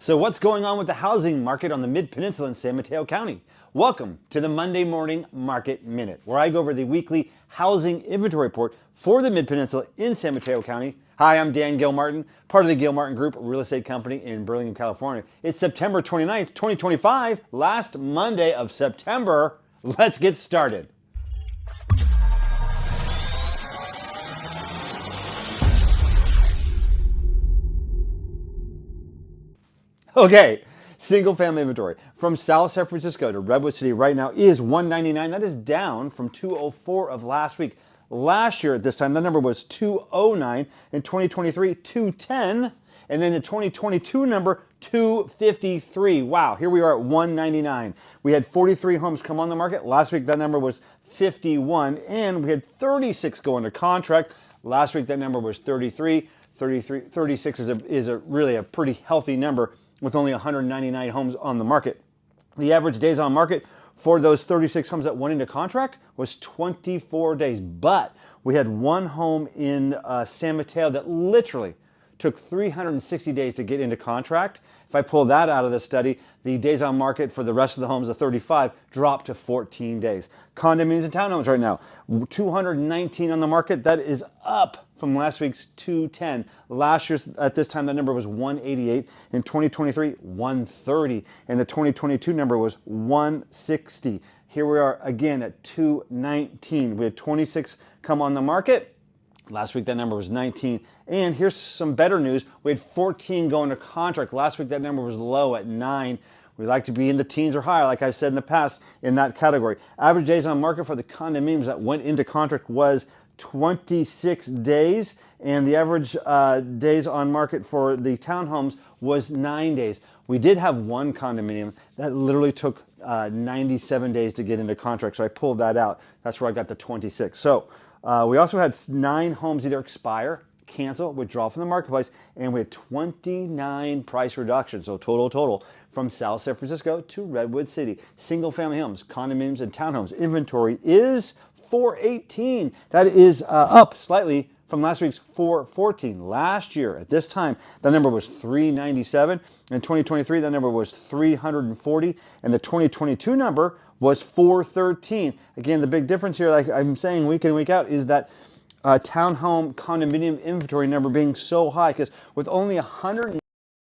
So what's going on with the housing market on the Mid-Peninsula in San Mateo County? Welcome to the Monday Morning Market Minute, where I go over the weekly housing inventory report for the Mid-Peninsula in San Mateo County. Hi, I'm Dan Gilmartin, part of the Gilmartin Group, a real estate company in Burlingame, California. It's September 29th, 2025, last Monday of September. Let's get started. Okay, single family inventory from South San Francisco to Redwood City right now is 199. That is down from 204 of last week. Last year at this time, that number was 209. In 2023, 210. And then the 2022 number, 253. Wow, here we are at 199. We had 43 homes come on the market. Last week, that number was 51. And we had 36 go into contract. Last week, that number was 33. 36 is really a pretty healthy number, with only 199 homes on the market. The average days on market for those 36 homes that went into contract was 24 days. But we had one home in San Mateo that literally took 360 days to get into contract. If I pull that out of the study, the days on market for the rest of the homes, the 35, dropped to 14 days. Condominiums and townhomes right now, 219 on the market. That is up from last week's 210. Last year at this time, that number was 188. In 2023, 130. And the 2022 number was 160. Here we are again at 219. We had 26 come on the market. Last week, that number was 19. And here's some better news. We had 14 go into contract. Last week, that number was low at 9. We like to be in the teens or higher, like I've said in the past, in that category. Average days on market for the condominiums that went into contract was 26 days. And the average days on market for the townhomes was 9 days. We did have one condominium that literally took 97 days to get into contract. So I pulled that out. That's where I got the 26. So we also had 9 homes either expire, cancel, withdraw from the marketplace, and we had 29 price reductions. So total from South San Francisco to Redwood City. Single family homes, condominiums, and townhomes. Inventory is 418. That is up slightly from last week's 414. Last year at this time, that number was 397. In 2023, that number was 340. And the 2022 number was 413. Again, the big difference here, like I'm saying week in, week out, is that townhome condominium inventory number being so high, because with only 100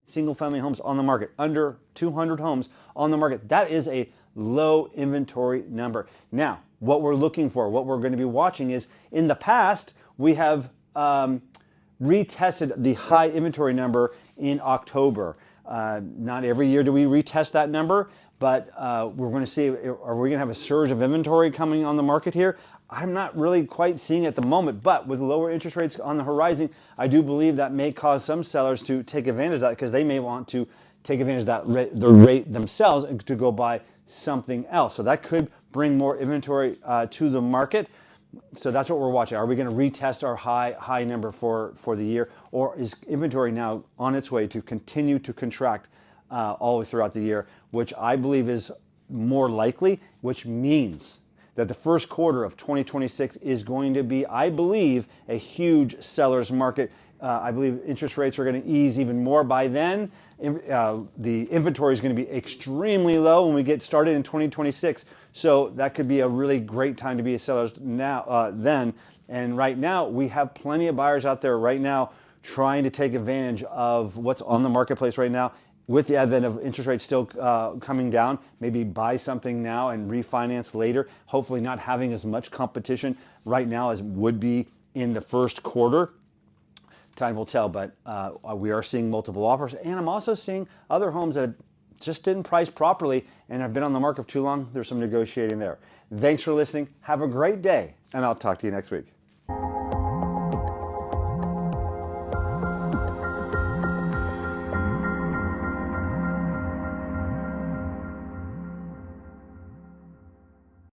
single-family homes on the market, under 200 homes on the market, that is a low inventory number. Now, what we're looking for, what we're going to be watching is, in the past, we have retested the high inventory number in October. Not every year do we retest that number, but we're going to see, are we going to have a surge of inventory coming on the market here? I'm not really quite seeing it at the moment, but with lower interest rates on the horizon, I do believe that may cause some sellers to take advantage of that, because they may want to take advantage of that the rate themselves and to go buy something else. So that could bring more inventory to the market. So that's what we're watching. Are we going to retest our high number for the year, or is inventory now on its way to continue to contract all the way throughout the year, which I believe is more likely, which means that the first quarter of 2026 is going to be, I believe, a huge seller's market. I believe interest rates are going to ease even more by then. The inventory is going to be extremely low when we get started in 2026. So that could be a really great time to be a seller then. And right now, we have plenty of buyers out there right now trying to take advantage of what's on the marketplace right now. With the advent of interest rates still coming down, maybe buy something now and refinance later, hopefully not having as much competition right now as would be in the first quarter. Time will tell, but we are seeing multiple offers, and I'm also seeing other homes that just didn't price properly and have been on the market for too long. There's some negotiating there. Thanks for listening. Have a great day, and I'll talk to you next week.